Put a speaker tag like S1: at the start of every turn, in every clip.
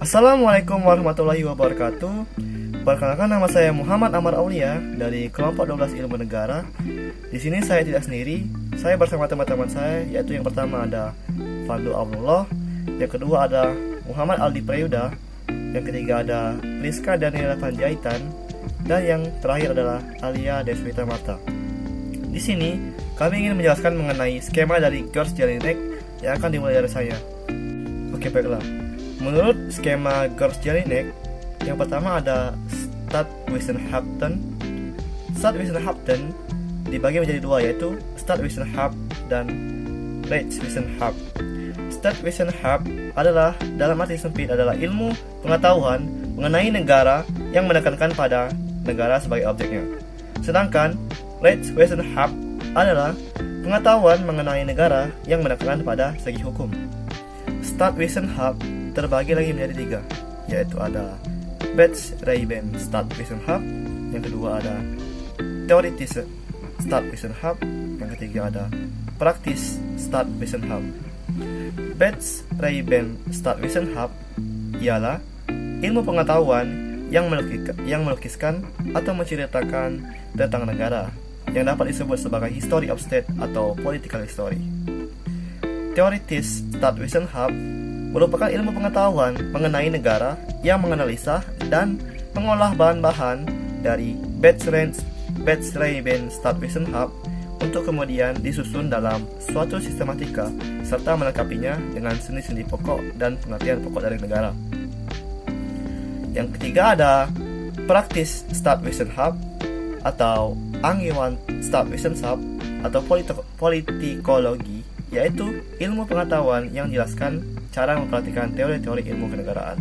S1: Assalamualaikum warahmatullahi wabarakatuh. Perkenalkan, nama saya Muhammad Amar Aulia dari kelompok 12 Ilmu Negara. Di sini saya tidak sendiri, saya bersama teman-teman saya, yaitu yang pertama ada Fadlu Abdullah, yang kedua ada Muhammad Aldi Prayuda, yang ketiga ada Rizka Daniela Panjaitan, dan yang terakhir adalah Alia Deswita Marta. Di sini kami ingin menjelaskan mengenai skema dari George Jelinek yang akan dimulai dari saya. Oke, baiklah. Menurut skema George Jelinek, yang pertama ada Stadtwissenschaften. Stadtwissenschaften dibagi menjadi dua, yaitu Stadtwissenschaft dan Rechtswissenschaft. Stadtwissenschaft adalah, dalam arti sempit, adalah ilmu pengetahuan mengenai negara yang menekankan pada negara sebagai objeknya. Sedangkan Rechtswissenschaft adalah pengetahuan mengenai negara yang menekankan pada segi hukum. Stadtwissenschaft terbagi lagi menjadi tiga, yaitu ada Betrieben Stadtwissenschaft, yang kedua ada Theoretische Stadtwissenschaft, yang ketiga ada Praktische Stadtwissenschaft. Betrieben Stadtwissenschaft ialah ilmu pengetahuan yang melukiskan atau menceritakan tentang negara, yang dapat disebut sebagai history of state atau political history. Theoretische Stadtwissenschaft merupakan ilmu pengetahuan mengenai negara yang menganalisa dan mengolah bahan-bahan dari Betrieben Stadtwissenschaft untuk kemudian disusun dalam suatu sistematika serta melengkapinya dengan sendi-sendi pokok dan pengertian pokok dari negara. Yang ketiga ada Praktische Stadtwissenschaft atau Angewandte Stadtwissenschaft atau politikologi, yaitu ilmu pengetahuan yang menjelaskan cara memperhatikan teori-teori ilmu kenegaraan.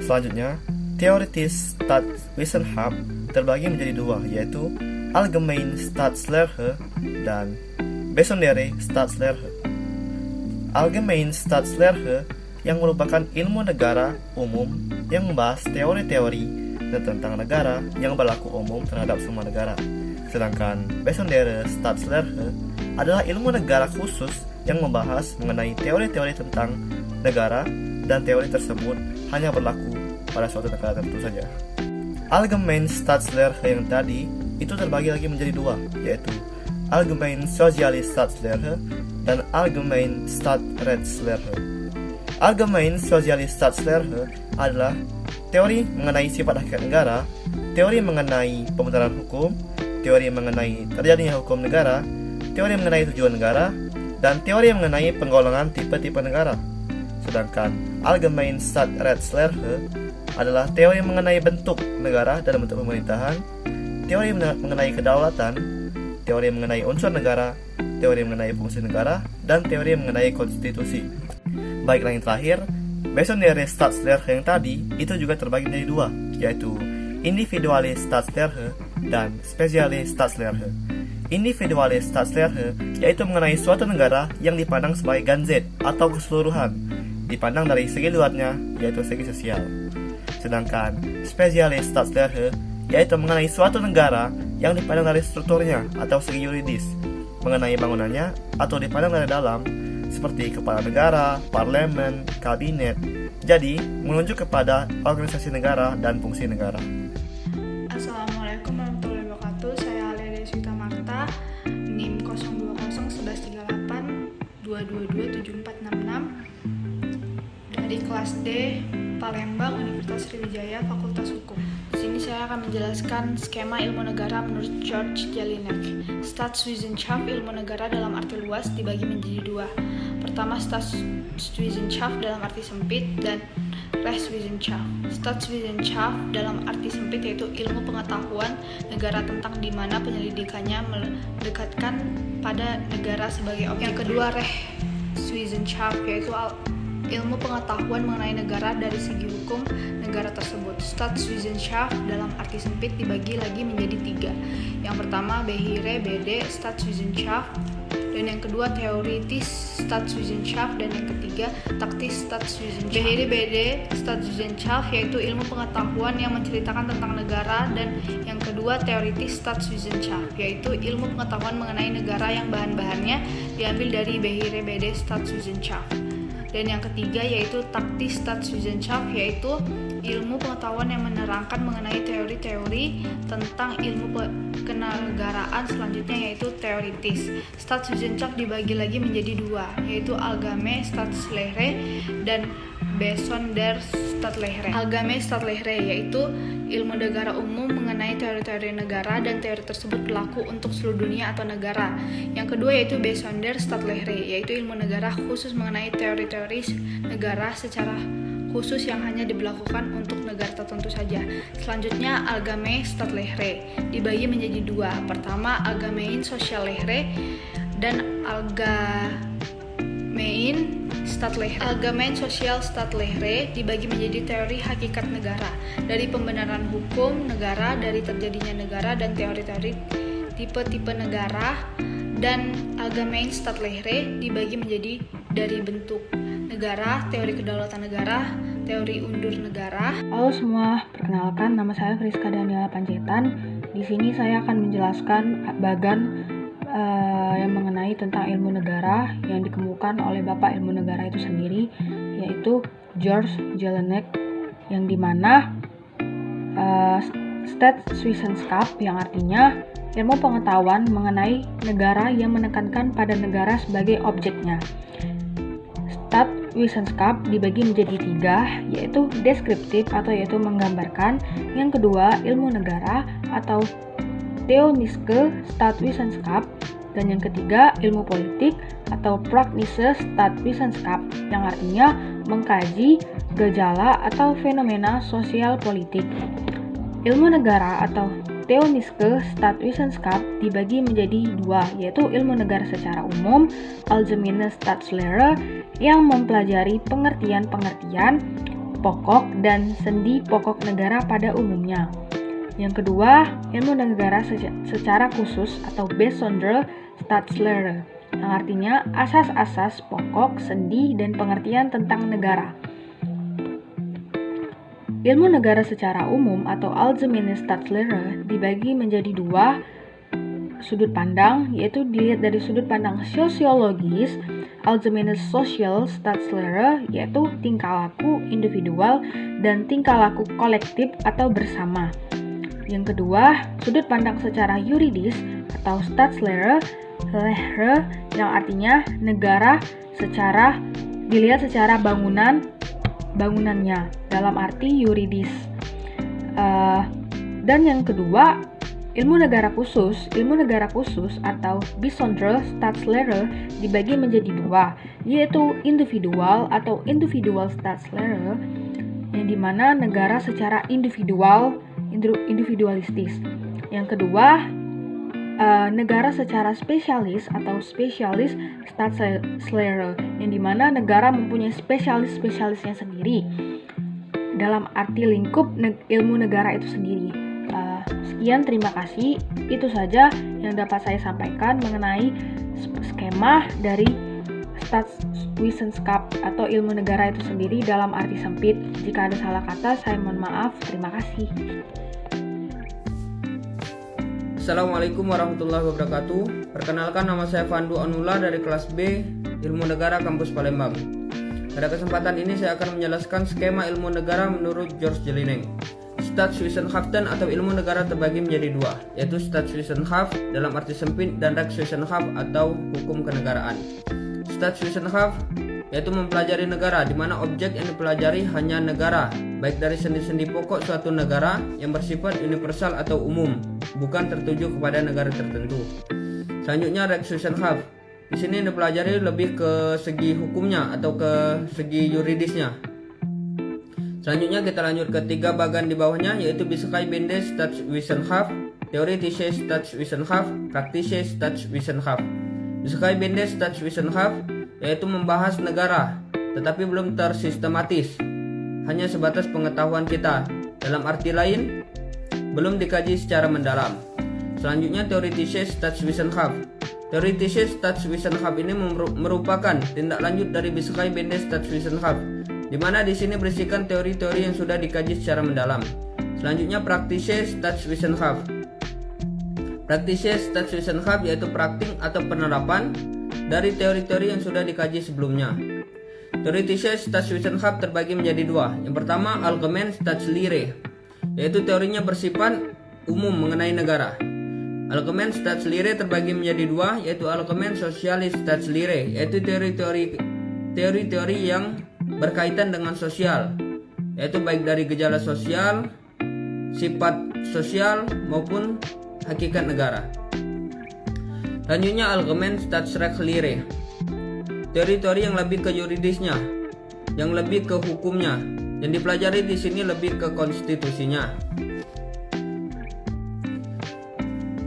S1: Selanjutnya, Theoretische Stadtwissenschaft terbagi menjadi dua, yaitu Allgemeine Staatslehre dan Besondere Staatslehre. Allgemeine Staatslehre yang merupakan ilmu negara umum yang membahas teori-teori tentang negara yang berlaku umum terhadap semua negara. Sedangkan Besondere Staatslehre adalah ilmu negara khusus yang membahas mengenai teori-teori tentang negara, dan teori tersebut hanya berlaku pada suatu negara tertentu saja. Allgemeine Staatslehre yang tadi itu terbagi lagi menjadi dua, yaitu Allgemeine Soziale Staatslehre dan Allgemeine Staatsrechtslehre. Allgemeine Soziale Staatslehre adalah teori mengenai sifat hakikat negara, teori mengenai pembenaran hukum, teori mengenai terjadinya hukum negara, teori mengenai tujuan negara, dan teori mengenai penggolongan tipe-tipe negara. Sedangkan Allgemeine Staatsrechtslehre adalah teori mengenai bentuk negara dan bentuk pemerintahan, teori mengenai kedaulatan, teori mengenai unsur negara, teori mengenai fungsi negara, dan teori mengenai konstitusi. Baiklah, yang terakhir, Besondere Staatslehre yang tadi itu juga terbagi menjadi dua, yaitu Individuelle Staatslehre dan Spezielle Staatslehre. Individuelle Staatslehre yaitu mengenai suatu negara yang dipandang sebagai ganzet atau keseluruhan, dipandang dari segi luarnya, yaitu segi sosial. Sedangkan Spezielle Staatslehre yaitu mengenai suatu negara yang dipandang dari strukturnya atau segi yuridis, mengenai bangunannya atau dipandang dari dalam, seperti kepala negara, parlemen, kabinet. Jadi menunjuk kepada organisasi negara dan fungsi negara.
S2: Assalamualaikum warahmatullahi wabarakatuh. Saya Alia Deswita Marta, NIM 02011138227466 dari kelas D, Palembang, Universitas Sriwijaya, Fakultas Hukum. Di sini saya akan menjelaskan skema ilmu negara menurut George Jelinek. Staatswissenschaft, ilmu negara dalam arti luas, dibagi menjadi dua. Pertama, Staatswissenschaft dalam arti sempit dan Rechtswissenschaft. Staatswissenschaft dalam arti sempit yaitu ilmu pengetahuan negara tentang di mana penyelidikannya mendekatkan pada negara sebagai objek. Yang kedua, Rechtswissenschaft yaitu ilmu pengetahuan mengenai negara dari segi hukum negara tersebut. Staatswissenschaft dalam arti sempit dibagi lagi menjadi tiga. Yang pertama, Behere BD Staatswissenschaft, dan yang kedua Theoretische Staatswissenschaft, dan yang ketiga Taktische Staatswissenschaft. Behere BD Staatswissenschaft yaitu ilmu pengetahuan yang menceritakan tentang negara, dan yang kedua Theoretische Staatswissenschaft yaitu ilmu pengetahuan mengenai negara yang bahan-bahannya diambil dari Behere BD Staatswissenschaft. Dan yang ketiga yaitu taktis Staatswissenschaft, yaitu ilmu pengetahuan yang menerangkan mengenai teori-teori tentang ilmu kenegaraan. Selanjutnya yaitu teoritis. Staatswissenschaft dibagi lagi menjadi dua, yaitu Allgemeine Staatslehre dan Besonderstaatslehre. Allgemeine Staatslehre yaitu ilmu negara umum mengenai teori-teori negara dan teori tersebut berlaku untuk seluruh dunia atau negara. Yang kedua yaitu Besonderstaatslehre, yaitu ilmu negara khusus mengenai teori-teori negara secara khusus yang hanya diberlakukan untuk negara tertentu saja. Selanjutnya Allgemeine Staatslehre dibagi menjadi dua. Pertama Allgemeine Soziallehre dan Allgemeine Staatslehre. Allgemeine Sozialstaatslehre dibagi menjadi teori hakikat negara, dari pembenaran hukum negara, dari terjadinya negara, dan teori-teori tipe-tipe negara. Dan Allgemeine Staatslehre dibagi menjadi dari bentuk negara, teori kedaulatan negara, teori undur negara.
S3: Halo semua, perkenalkan nama saya Friska Daniela Panjaitan. Di sini saya akan menjelaskan bagan yang mengenai tentang ilmu negara yang dikemukakan oleh Bapak Ilmu Negara itu sendiri, yaitu George Jelinek, yang dimana Staatswissenschaft yang artinya ilmu pengetahuan mengenai negara yang menekankan pada negara sebagai objeknya. Staatswissenschaft dibagi menjadi tiga, yaitu deskriptif atau yaitu menggambarkan. Yang kedua ilmu negara atau Theonische Staatswissenschaft, dan yang ketiga ilmu politik atau Praktische Staatswissenschaft yang artinya mengkaji gejala atau fenomena sosial politik. Ilmu negara atau Theonische Staatswissenschaft dibagi menjadi dua, yaitu ilmu negara secara umum Allgemeine Staatslehre yang mempelajari pengertian-pengertian pokok dan sendi pokok negara pada umumnya. Yang kedua, ilmu negara secara khusus atau Besonderstaatslehre yang artinya asas-asas pokok, sendi, dan pengertian tentang negara. Ilmu negara secara umum atau Allgemeine Staatslehre dibagi menjadi dua sudut pandang, yaitu dilihat dari sudut pandang sosiologis Allgemeine Sozialstaatslehre, yaitu tingkah laku individual dan tingkah laku kolektif atau bersama. Yang kedua, sudut pandang secara yuridis atau Staatslehre yang artinya negara dilihat secara bangunannya dalam arti yuridis. Dan yang kedua, ilmu negara khusus atau Besonderstaatslehre dibagi menjadi dua, yaitu individual atau Individualstaatslehre yang dimana negara secara individualistis. Yang kedua, negara secara spesialis atau Specialist-Staatslehre yang dimana negara mempunyai spesialisnya sendiri dalam arti lingkup ilmu negara itu sendiri. Sekian, terima kasih. Itu saja yang dapat saya sampaikan mengenai skema dari Staatswissenschaft atau ilmu negara itu sendiri dalam arti sempit. Jika ada salah kata, saya mohon maaf. Terima kasih.
S4: Assalamualaikum warahmatullahi wabarakatuh. Perkenalkan, nama saya Fandu Anula dari kelas B Ilmu Negara Kampus Palembang. Pada kesempatan ini saya akan menjelaskan skema ilmu negara menurut George Jelinek. Staatswissenschaften atau ilmu negara terbagi menjadi dua, yaitu Staatswissenschaft dalam arti sempit dan Rechtswissenschaft atau hukum kenegaraan. Staatswissenschaft yaitu mempelajari negara, di mana objek yang dipelajari hanya negara, baik dari sendi-sendi pokok suatu negara yang bersifat universal atau umum, bukan tertuju kepada negara tertentu. Selanjutnya Rechtswissenschaft. Di sini dipelajari lebih ke segi hukumnya atau ke segi yuridisnya. Selanjutnya kita lanjut ke tiga bagian di bawahnya, yaitu Beschreibende Staatswissenschaft, Theoretische Staatswissenschaft, Praktische Staatswissenschaft. Beschreibende Staatswissenschaft yaitu membahas negara, tetapi belum tersistematis, hanya sebatas pengetahuan kita. Dalam arti lain, belum dikaji secara mendalam. Selanjutnya Theoretische Staatswissenschaft. Theoretische Staatswissenschaft ini merupakan tindak lanjut dari Beschreibende Staatswissenschaft, di mana di sini berisikan teori-teori yang sudah dikaji secara mendalam. Selanjutnya Praktische Staatswissenschaft. Praktische Staatswissenschaft yaitu praktik atau penerapan dari teori-teori yang sudah dikaji sebelumnya. Theoretische Staatswissenschaft terbagi menjadi dua. Yang pertama, Allgemeine Staatslehre, yaitu teorinya bersifat umum mengenai negara. Allgemeine Staatslehre terbagi menjadi dua, yaitu Allgemeine Soziale Staatslehre, yaitu teori-teori yang berkaitan dengan sosial, yaitu baik dari gejala sosial, sifat sosial maupun hakikat negara. Selanjutnya Allgemeine Staatsrechtslehre, teori-teori yang lebih ke yuridisnya, yang lebih ke hukumnya, yang dipelajari di sini lebih ke konstitusinya.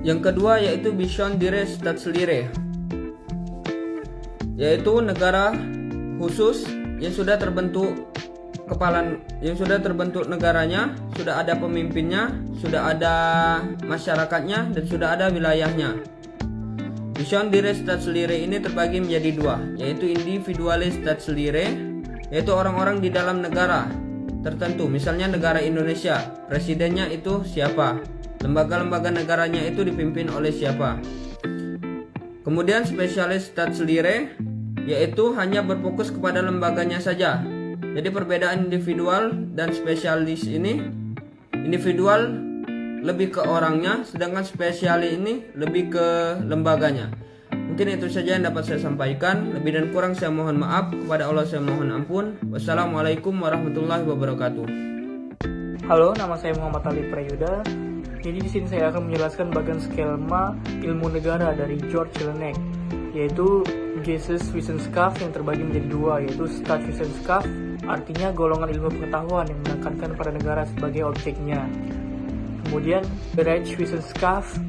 S4: Yang kedua yaitu Besondere Staatslehre, yaitu negara khusus yang sudah terbentuk negaranya, sudah ada pemimpinnya, sudah ada masyarakatnya, dan sudah ada wilayahnya. Besondere Staatslehre ini terbagi menjadi dua, yaitu Individuelle Staatslehre, yaitu orang-orang di dalam negara tertentu, misalnya negara Indonesia, presidennya itu siapa, lembaga-lembaga negaranya itu dipimpin oleh siapa. Kemudian Speziale Staatslehre, yaitu hanya berfokus kepada lembaganya saja. Jadi perbedaan individual dan spesialis ini, individual lebih ke orangnya, sedangkan spesialis ini lebih ke lembaganya. Mungkin itu saja yang dapat saya sampaikan. Lebih dan kurang saya mohon maaf. Kepada Allah saya mohon ampun. Wassalamualaikum warahmatullahi wabarakatuh.
S5: Halo, nama saya Muhammad Ali Prayuda. Jadi di sini saya akan menjelaskan bagian skema ilmu negara dari George Jelinek, yaitu Geisteswissenschaft yang terbagi menjadi dua, yaitu Staatswissenschaft, artinya golongan ilmu pengetahuan yang menekankan pada negara sebagai objeknya. Kemudian Rechtswissenschaft,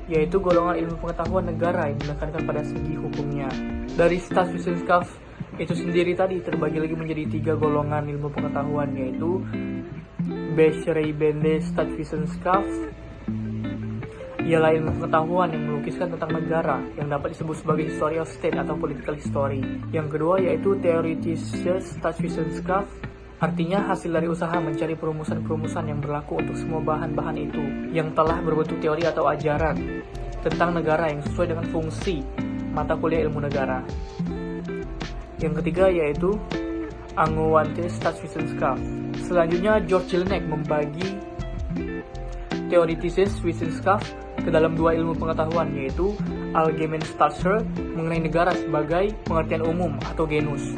S5: yaitu golongan ilmu pengetahuan negara yang menekankan pada segi hukumnya. Dari Staatswissenschaft itu sendiri tadi terbagi lagi menjadi tiga golongan ilmu pengetahuan, yaitu Beschreibende Staatswissenschaft, ialah ilmu pengetahuan yang melukiskan tentang negara yang dapat disebut sebagai history of state atau political history. Yang kedua yaitu Theoretische Staatswissenschaft, artinya hasil dari usaha mencari perumusan-perumusan yang berlaku untuk semua bahan-bahan itu yang telah berbentuk teori atau ajaran tentang negara yang sesuai dengan fungsi mata kuliah ilmu negara. Yang ketiga yaitu Angewandte Staatswissenschaft. Selanjutnya George Jelinek membagi Theoretische Wissenschaft ke dalam dua ilmu pengetahuan, yaitu Allgemeine Staatslehre mengenai negara sebagai pengertian umum atau genus.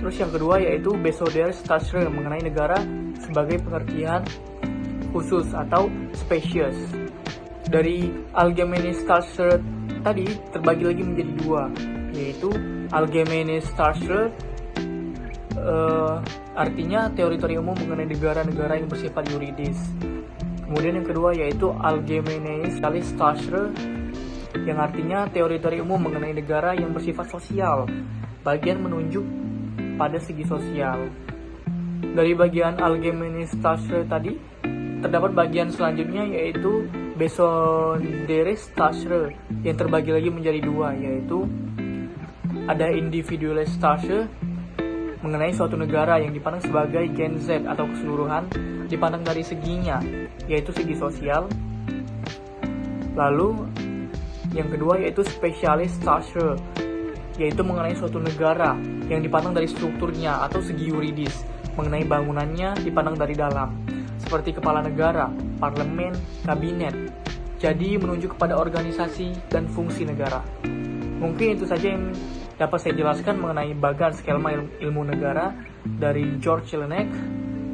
S5: Terus yang kedua yaitu Besondere Staatslehre mengenai negara sebagai pengertian khusus atau species. Dari Allgemeine Staatslehre tadi terbagi lagi menjadi dua, yaitu Allgemeine Staatslehre artinya teori-teori umum mengenai negara-negara yang bersifat yuridis. Kemudian yang kedua yaitu Allgemeine Staatslehre yang artinya teori-teori umum mengenai negara yang bersifat sosial, bagian menunjuk pada segi sosial. Dari bagian Allgemeine Staatslehre tadi terdapat bagian selanjutnya yaitu Besondere Staatslehre yang terbagi lagi menjadi dua, yaitu ada Individuelle Staatslehre mengenai suatu negara yang dipandang sebagai gen Z atau keseluruhan dipandang dari seginya, yaitu segi sosial. Lalu yang kedua yaitu Speziale Staatslehre, yaitu mengenai suatu negara yang dipandang dari strukturnya atau segi yuridis, mengenai bangunannya dipandang dari dalam, seperti kepala negara, parlemen, kabinet. Jadi menunjuk kepada organisasi dan fungsi negara. Mungkin itu saja yang dapat saya jelaskan mengenai bagian skema ilmu negara dari George Jelinek.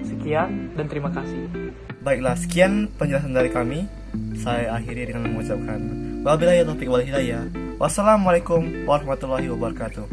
S5: Sekian dan terima kasih.
S1: Baiklah, sekian penjelasan dari kami. Saya akhiri dengan mengucapkan wabillahi taufiq wal hidayah. Wassalamualaikum warahmatullahi wabarakatuh.